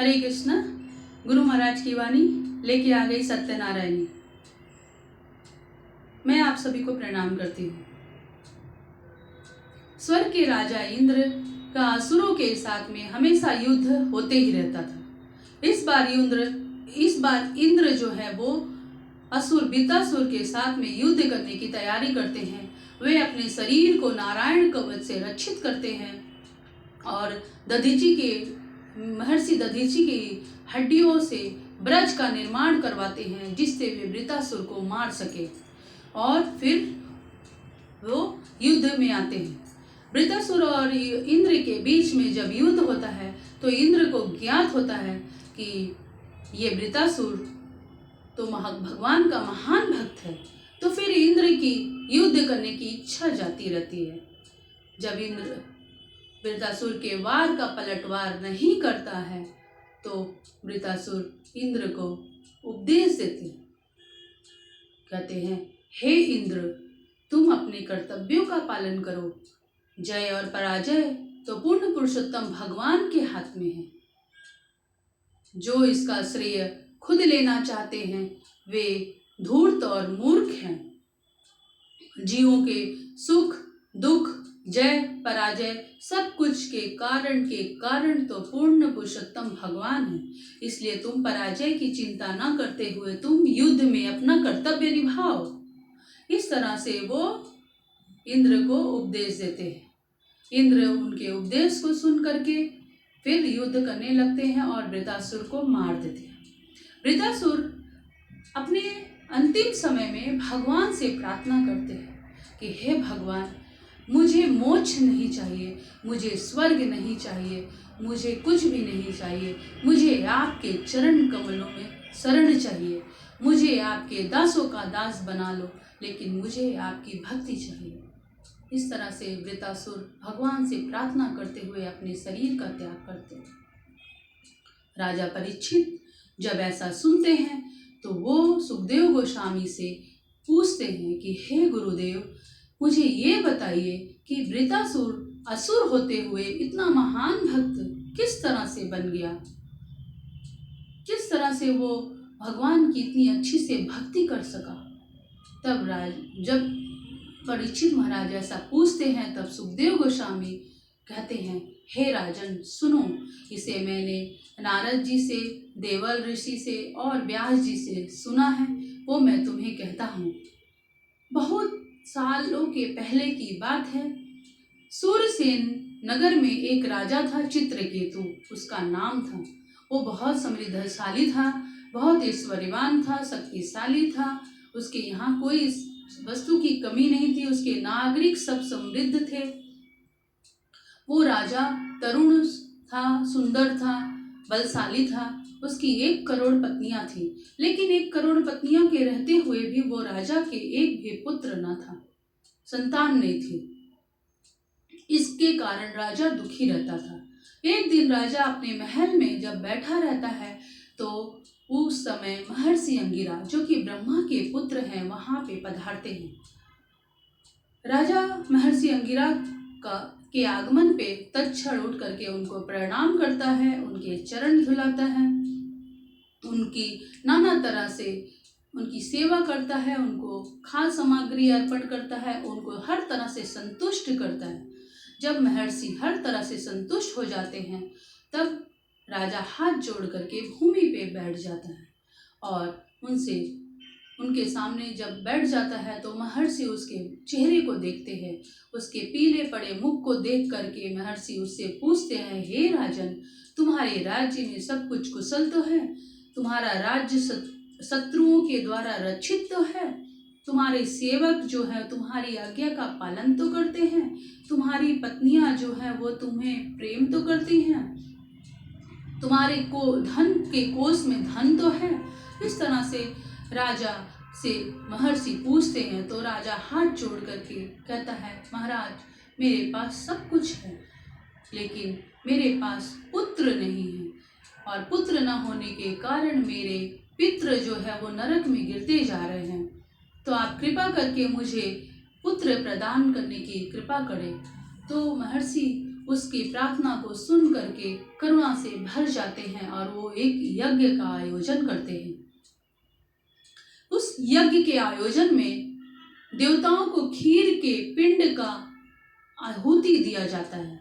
हरे कृष्ण। गुरु महाराज की वाणी लेके आ गई सत्यनारायणी। मैं आप सभी को प्रणाम करती हूँ। स्वर्ग के राजा इंद्र का असुरों के साथ में हमेशा युद्ध होते ही रहता था। इस बार इंद्र जो है वो असुर बीतासुर के साथ में युद्ध करने की तैयारी करते हैं। वे अपने शरीर को नारायण कवच से रक्षित करते हैं और महर्षि दधीचि की हड्डियों से ब्रज का निर्माण करवाते हैं, जिससे वे वृतासुर को मार सके। और फिर वो युद्ध में आते हैं। वृतासुर और इंद्र के बीच में जब युद्ध होता है तो इंद्र को ज्ञात होता है कि ये वृतासुर तो भगवान का महान भक्त है। तो फिर इंद्र की युद्ध करने की इच्छा जाती रहती है। जब इंद्र वृतासुर के वार का पलटवार नहीं करता है तो वृतासुर इंद्र को उपदेश देते हैं। कहते हैं, हे इंद्र, तुम अपने कर्तव्यों का पालन करो। जय और पराजय तो पूर्ण पुरुषोत्तम भगवान के हाथ में है। जो इसका श्रेय खुद लेना चाहते हैं वे धूर्त और मूर्ख हैं। जीवों के सुख दुख जय पराजय सब कुछ के कारण तो पूर्ण पुरुषोत्तम भगवान है। इसलिए तुम पराजय की चिंता न करते हुए तुम युद्ध में अपना कर्तव्य निभाओ। इस तरह से वो इंद्र को उपदेश देते हैं। इंद्र उनके उपदेश को सुन करके फिर युद्ध करने लगते हैं और वृतासुर को मार देते हैं। वृतासुर अपने अंतिम समय में भगवान से प्रार्थना करते हैं कि हे भगवान, मुझे मोक्ष नहीं चाहिए, मुझे स्वर्ग नहीं चाहिए, मुझे कुछ भी नहीं चाहिए। मुझे आपके चरण कमलों में शरण चाहिए। मुझे आपके दासों का दास बना लो, लेकिन मुझे आपकी भक्ति चाहिए। इस तरह से वृतासुर भगवान से प्रार्थना करते हुए अपने शरीर का त्याग करते हैं। राजा परीक्षित जब ऐसा सुनते हैं तो वो सुखदेव गोस्वामी से पूछते हैं कि हे गुरुदेव, मुझे ये बताइए कि वृतासुर असुर होते हुए इतना महान भक्त किस तरह से बन गया, किस तरह से वो भगवान की इतनी अच्छी से भक्ति कर सका। तब जब परीक्षित महाराज ऐसा पूछते हैं तब सुखदेव गोस्वामी कहते हैं, हे राजन सुनो, इसे मैंने नारद जी से, देवल ऋषि से और व्यास जी से सुना है, वो मैं तुम्हें कहता हूँ। बहुत सालों के पहले की बात है। सूरसेन नगर में एक राजा था, चित्रकेतु उसका नाम था। वो बहुत समृद्धशाली था, बहुत ऐश्वर्यवान था, शक्तिशाली था। उसके यहाँ कोई वस्तु की कमी नहीं थी। उसके नागरिक सब समृद्ध थे। वो राजा तरुण था, सुंदर था, बलशाली था। उसकी 1 करोड़ पत्नियां थी, लेकिन 1 करोड़ पत्नियों के रहते हुए भी वो राजा के एक भी पुत्र न था, संतान नहीं थी। इसके कारण राजा दुखी रहता था। एक दिन राजा अपने महल में जब बैठा रहता है तो उस समय महर्षि अंगिरा, जो कि ब्रह्मा के पुत्र हैं, वहां पे पधारते हैं। राजा महर्षि अंगिरा के आगमन पे तत्क्षण उठ करके उनको प्रणाम करता है, उनके चरण धुलाता है, उनकी नाना तरह से उनकी सेवा करता है, उनको खाद्य सामग्री अर्पण करता है, उनको हर तरह से संतुष्ट करता है। जब महर्षि हर तरह से संतुष्ट हो जाते हैं तब राजा हाथ जोड़ करके भूमि पे बैठ जाता है और उनके सामने जब बैठ जाता है तो महर्षि उसके चेहरे को देखते हैं। उसके पीले पड़े मुख को देख करके महर्षि उससे पूछते हैं, हे राजन, तुम्हारे राज्य में सब कुछ कुशल तो है? तुम्हारा राज्य शत्रुओं के द्वारा रक्षित तो है? तुम्हारे सेवक जो है तुम्हारी आज्ञा का पालन तो करते हैं? तुम्हारी पत्नियां जो है वो तुम्हें प्रेम तो करती हैं? तुम्हारे धन के कोष में धन तो है? इस तरह से राजा से महर्षि पूछते हैं तो राजा हाथ जोड़ करके कहता है, महाराज, मेरे पास सब कुछ है, लेकिन मेरे पास पुत्र नहीं है और पुत्र न होने के कारण मेरे पितृ जो है वो नरक में गिरते जा रहे हैं। तो आप कृपा करके मुझे पुत्र प्रदान करने की कृपा करें। तो महर्षि उसकी प्रार्थना को सुन करके करुणा से भर जाते हैं और वो एक यज्ञ का आयोजन करते हैं। उस यज्ञ के आयोजन में देवताओं को खीर के पिंड का आहुति दिया जाता है।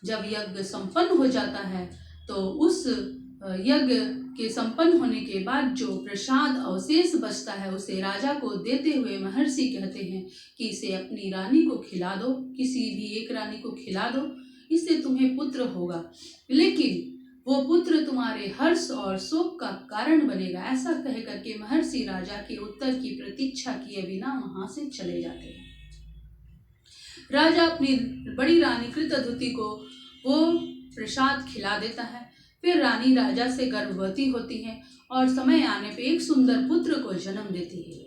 जब यज्ञ संपन्न हो जाता है तो उस यज्ञ के संपन्न होने के बाद जो प्रसाद अवशेष बचता है उसे राजा को देते हुए महर्षि कहते हैं कि इसे अपनी रानी को खिला दो, किसी भी एक रानी को खिला दो, इससे तुम्हें पुत्र होगा, लेकिन वो पुत्र तुम्हारे हर्ष और शोक का कारण बनेगा। ऐसा कह करके महर्षि राजा के उत्तर की प्रतीक्षा किए बिना वहां से चले जाते हैं। राजा अपनी बड़ी रानी कृतधुति को वो प्रसाद खिला देता है। फिर रानी राजा से गर्भवती होती है और समय आने पे एक सुंदर पुत्र को जन्म देती है।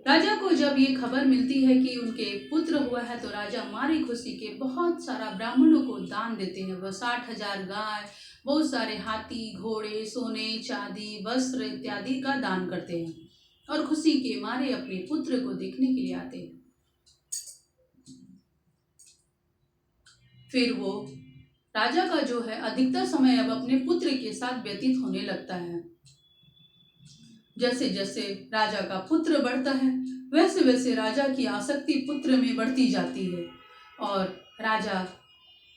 राजा को जब ये खबर मिलती है कि उनके पुत्र हुआ है तो राजा मारी खुशी के बहुत सारा ब्राह्मणों को दान देते हैं। वह 60,000 गाय, बहुत सारे हाथी, घोड़े, सोने, चांदी, वस्त्र इत्यादि का दान करते हैं और खुशी के मारे अपने पुत्र को देखने के लिए आते हैं। फिर वो राजा का जो है अधिकतर समय अब अपने पुत्र के साथ व्यतीत होने लगता है। जैसे जैसे राजा का पुत्र बढ़ता है वैसे वैसे राजा की आसक्ति पुत्र में बढ़ती जाती है और राजा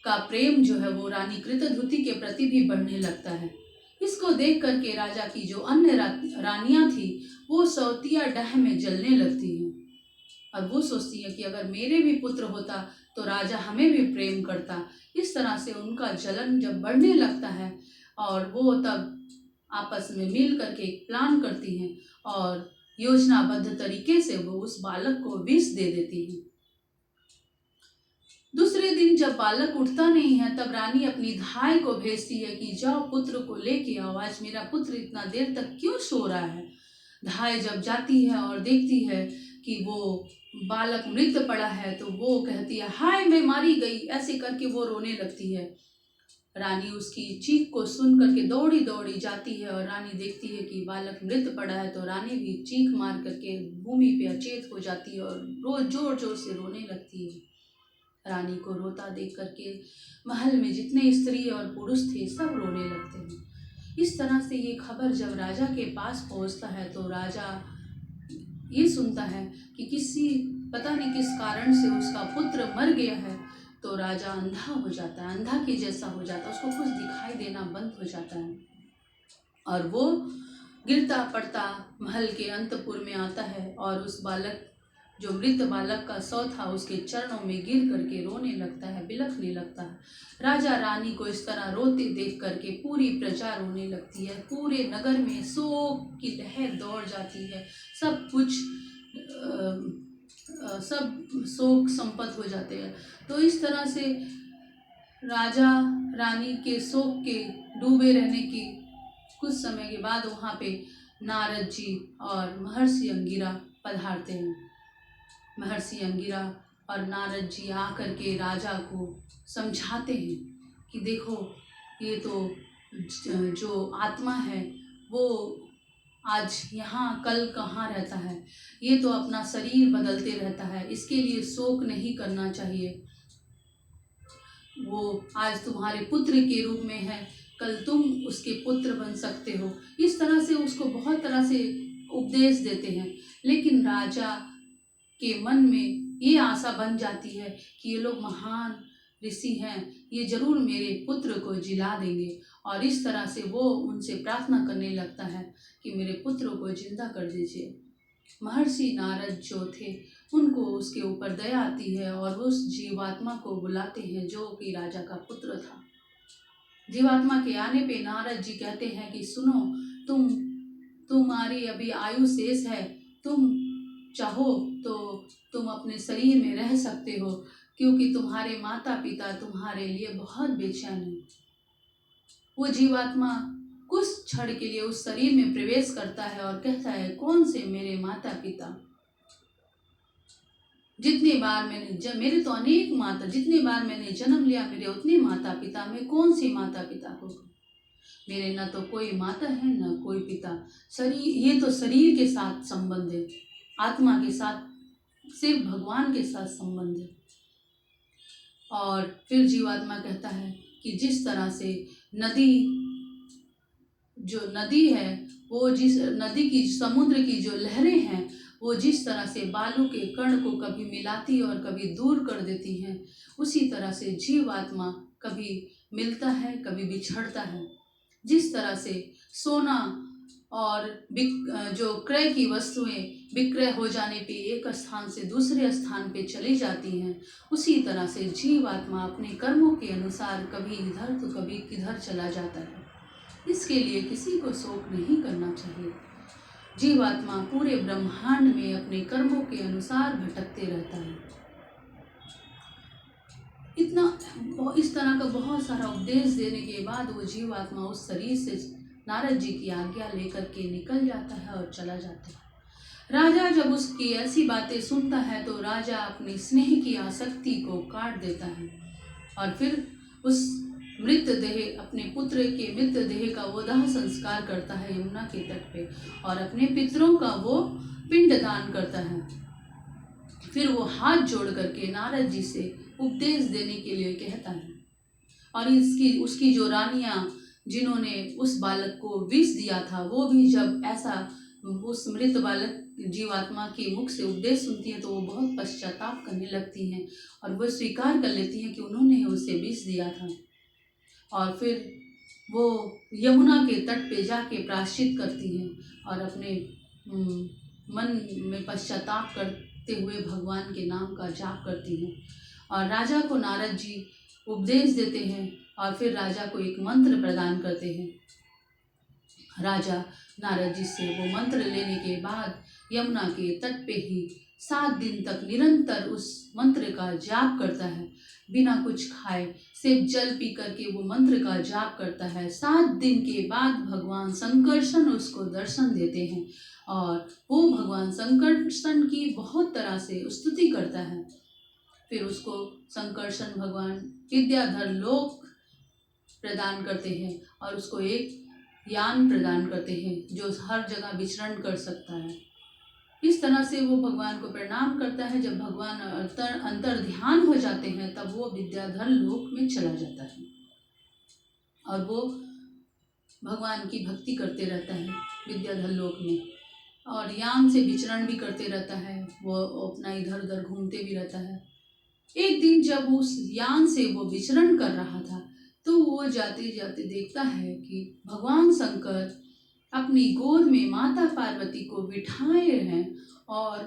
का प्रेम जो है वो रानी कृतधुति के प्रति भी बढ़ने लगता है। इसको देख करके राजा की जो अन्य रानियां थी वो सौतिया डाह में जलने लगती हैं और वो सोचती है कि अगर मेरे भी पुत्र होता तो राजा हमें भी प्रेम करता। इस तरह से उनका जलन जब बढ़ने लगता है और वो तब आपस में मिल करके एक प्लान करती हैं और योजनाबद्ध तरीके से वो उस बालक को विष दे देती हैं। दूसरे दिन जब बालक उठता नहीं है तब रानी अपनी धाय को भेजती है कि जाओ पुत्र को लेके आओ, आज मेरा पुत्र इतना देर तक क्यों सो रहा है। धाय जब जाती है और देखती है कि वो बालक मृत पड़ा है तो वो कहती है हाय मैं मारी गई, ऐसे करके वो रोने लगती है। रानी उसकी चीख को सुन करके दौड़ी दौड़ी जाती है और रानी देखती है कि बालक मृत पड़ा है तो रानी भी चीख मार करके भूमि पे अचेत हो जाती है और रोज जोर जोर से रोने लगती है। रानी को रोता देख करके महल में जितने स्त्री और पुरुष थे सब रोने लगते हैं। इस तरह से ये खबर जब राजा के पास पहुंचता है तो राजा ये सुनता है कि किसी पता नहीं किस कारण से उसका पुत्र मर गया है तो राजा अंधा हो जाता है, अंधा के जैसा हो जाता है, उसको कुछ दिखाई देना बंद हो जाता है और वो गिरता पड़ता महल के अंतपुर में आता है और उस बालक जो मृत बालक का शव था उसके चरणों में गिर करके रोने लगता है, बिलखने लगता है। राजा रानी को इस तरह रोते देख करके पूरी प्रजा रोने लगती है, पूरे नगर में शोक की लहर दौड़ जाती है, सब कुछ सब शोक संपन्न हो जाते हैं। तो इस तरह से राजा रानी के शोक के डूबे रहने की कुछ समय के बाद वहाँ पे नारद जी और महर्षि अंगिरा पधारते हैं। महर्षि अंगिरा और नारद जी आकर के राजा को समझाते हैं कि देखो ये तो जो आत्मा है वो आज यहाँ कल कहाँ रहता है, ये तो अपना शरीर बदलते रहता है, इसके लिए शोक नहीं करना चाहिए। वो आज तुम्हारे पुत्र के रूप में है, कल तुम उसके पुत्र बन सकते हो। इस तरह से उसको बहुत तरह से उपदेश देते हैं, लेकिन राजा के मन में ये आशा बन जाती है कि ये लोग महान ऋषि हैं, ये जरूर मेरे पुत्र को जिला देंगे और इस तरह से वो उनसे प्रार्थना करने लगता है कि मेरे पुत्र को जिंदा कर दीजिए। महर्षि नारद जो थे उनको उसके ऊपर दया आती है और उस जीवात्मा को बुलाते हैं जो कि राजा का पुत्र था। जीवात्मा के आने पे नारद जी कहते हैं कि सुनो, तुम्हारी अभी आयु शेष है, तुम चाहो तो तुम अपने शरीर में रह सकते हो, क्योंकि तुम्हारे माता पिता तुम्हारे लिए बहुत बेचैन हैं। वो जीवात्मा कुछ क्षण के लिए उस शरीर में प्रवेश करता है और कहता है कौन से मेरे माता पिता, जितने बार मेरे तो अनेक माता, जितने बार मैंने जन्म लिया मेरे उतने माता पिता, मैं कौन से माता पिता को, मेरे न तो कोई माता है न कोई पिता। शरीर, ये तो शरीर के साथ संबंध है, आत्मा के साथ सिर्फ भगवान के साथ संबंध है। और फिर जीवात्मा कहता है कि जिस तरह से नदी, जो नदी है वो जिस नदी की, समुद्र की जो लहरें हैं वो जिस तरह से बालू के कण को कभी मिलाती और कभी दूर कर देती हैं, उसी तरह से जीवात्मा कभी मिलता है कभी बिछड़ता है। जिस तरह से सोना और जो क्रय की वस्तुएं विक्रय हो जाने पे एक स्थान से दूसरे स्थान पे चली जाती हैं, उसी तरह से जीवात्मा अपने कर्मों के अनुसार कभी इधर तो कभी किधर चला जाता है। इसके लिए किसी को शोक नहीं करना चाहिए। जीवात्मा पूरे ब्रह्मांड में अपने कर्मों के अनुसार भटकते रहता है। इस तरह का बहुत सारा उपदेश देने के बाद वो जीवात्मा उस शरीर से नारद जी की आज्ञा लेकर के निकल जाता है और चला जाता है। राजा जब उसकी ऐसी बातें सुनता है तो राजा अपनी स्नेह की आसक्ति को काट देता है और फिर उस मृतदेह, अपने पुत्र के मृतदेह का वो दाह संस्कार करता है यमुना के तट पे और अपने पितरों का वो पिंडदान करता है। फिर वो हाथ जोड़ करके नारद जी से उपदेश देने के लिए कहता है और उसकी जो रानियां जिन्होंने उस बालक को विष दिया था, वो भी जब ऐसा उस मृत बालक जीवात्मा के मुख से उपदेश सुनती हैं तो वो बहुत पश्चाताप करने लगती हैं और वो स्वीकार कर लेती हैं कि उन्होंने उसे विष दिया था। और फिर वो यमुना के तट पे जाके प्रायश्चित करती हैं और अपने मन में पश्चाताप करते हुए भगवान के नाम का जाप करती हैं और राजा को नारद जी उपदेश देते हैं और फिर राजा को एक मंत्र प्रदान करते हैं। राजा नारद जी से वो मंत्र लेने के बाद यमुना के तट पे ही 7 दिन तक निरंतर उस मंत्र का जाप करता है, बिना कुछ खाए सिर्फ जल पी करके वो मंत्र का जाप करता है। 7 दिन के बाद भगवान संकर्षण उसको दर्शन देते हैं और वो भगवान संकर्षण की बहुत तरह से स्तुति करता है। फिर उसको संकर्षण भगवान विद्याधर लोक प्रदान करते हैं और उसको एक यान प्रदान करते हैं जो हर जगह विचरण कर सकता है। इस तरह से वो भगवान को प्रणाम करता है। जब भगवान अंतर ध्यान हो जाते हैं तब वो विद्याधर लोक में चला जाता है और वो भगवान की भक्ति करते रहता है विद्याधर लोक में और यान से विचरण भी करते रहता है। वो अपना इधर उधर घूमते भी रहता है। एक दिन जब उस यान से वो विचरण कर रहा था तो वो जाते जाते देखता है कि भगवान शंकर अपनी गोद में माता पार्वती को बिठाए हैं और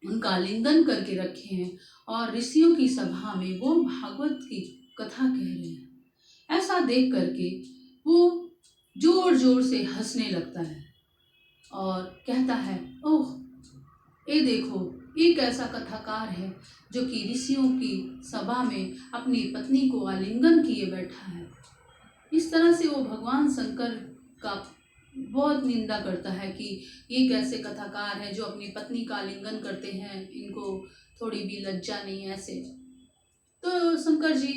उनका लिंगन करके रखे हैं और ऋषियों की सभा में वो भागवत की कथा कह रहे हैं। ऐसा देख करके वो जोर जोर से हंसने लगता है और कहता है, ओह ये देखो, एक ऐसा कथाकार है जो कि ऋषियों की सभा में अपनी पत्नी को आलिंगन किए बैठा है। इस तरह से वो भगवान शंकर का बहुत निंदा करता है कि ये कैसे कथाकार हैं जो अपनी पत्नी का आलिंगन करते हैं, इनको थोड़ी भी लज्जा नहीं है ऐसे। तो शंकर जी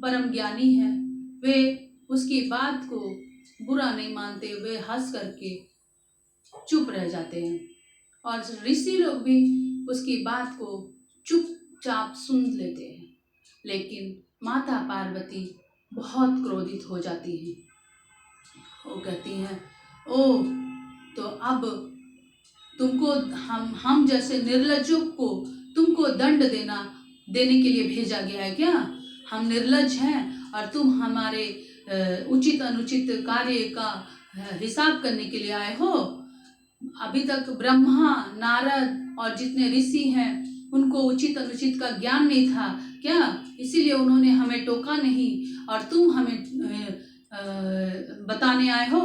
परम ज्ञानी हैं, वे उसकी बात को बुरा नहीं मानते, वे हंस करके चुप रह जाते हैं और ऋषि लोग भी उसकी बात को चुपचाप सुन लेते हैं। लेकिन माता पार्वती बहुत क्रोधित हो जाती हैं। वो कहती हैं, ओह तो अब तुमको हम जैसे निर्लज्जों को तुमको दंड देने के लिए भेजा गया है क्या? हम निर्लज्ज हैं और तुम हमारे उचित अनुचित कार्य का हिसाब करने के लिए आए हो। अभी तक ब्रह्मा, नारद और जितने ऋषि हैं उनको उचित अनुचित का ज्ञान नहीं था क्या? इसीलिए उन्होंने हमें टोका नहीं और तुम हमें बताने आए हो।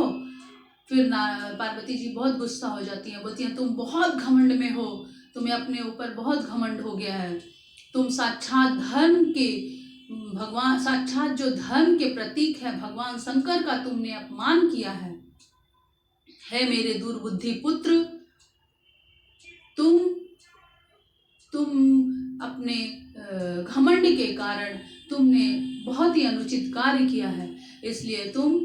फिर पार्वती जी बहुत गुस्सा हो जाती हैं, बोलती हैं तुम बहुत घमंड में हो, तुम्हें अपने ऊपर बहुत घमंड हो गया है। तुम साक्षात जो धर्म के प्रतीक है भगवान शंकर का तुमने अपमान किया है। मेरे दुर्बुद्धि पुत्र, तुम अपने घमंड के कारण तुमने बहुत ही अनुचित कार्य किया है, इसलिए तुम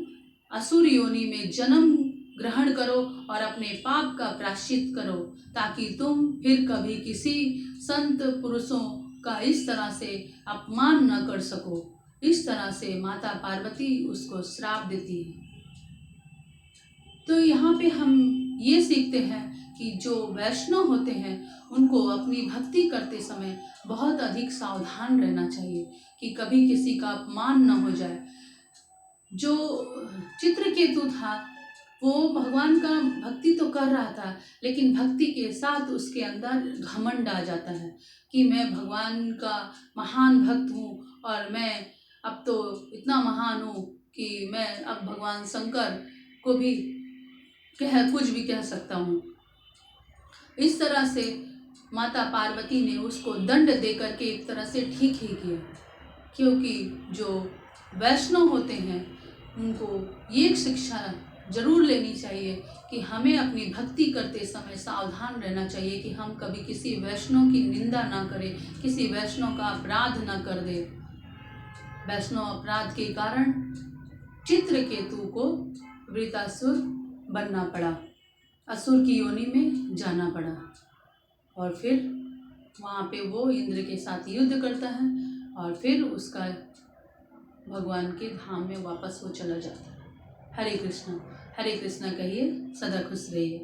असुर योनि में जन्म ग्रहण करो और अपने पाप का प्रायश्चित करो ताकि तुम फिर कभी किसी संत पुरुषों का इस तरह से अपमान न कर सको। इस तरह से माता पार्वती उसको श्राप देती है। तो यहाँ पे हम ये सीखते हैं कि जो वैष्णव होते हैं उनको अपनी भक्ति करते समय बहुत अधिक सावधान रहना चाहिए कि कभी किसी का अपमान न हो जाए। जो चित्रकेतु था वो भगवान का भक्ति तो कर रहा था, लेकिन भक्ति के साथ उसके अंदर घमंड आ जाता है कि मैं भगवान का महान भक्त हूँ और मैं अब तो इतना महान हूँ कि मैं अब भगवान शंकर को भी कुछ भी कह सकता हूँ। इस तरह से माता पार्वती ने उसको दंड दे करके एक तरह से ठीक ही किया, क्योंकि जो वैष्णव होते हैं उनको ये शिक्षा जरूर लेनी चाहिए कि हमें अपनी भक्ति करते समय सावधान रहना चाहिए कि हम कभी किसी वैष्णव की निंदा ना करें, किसी वैष्णव का अपराध ना कर दे। वैष्णव अपराध के कारण चित्रकेतु को वृत्रासुर बनना पड़ा, असुर की योनि में जाना पड़ा और फिर वहाँ पे वो इंद्र के साथ युद्ध करता है और फिर उसका भगवान के धाम में वापस वो चला जाता है। हरे कृष्णा कहिए, सदा खुश रहिए।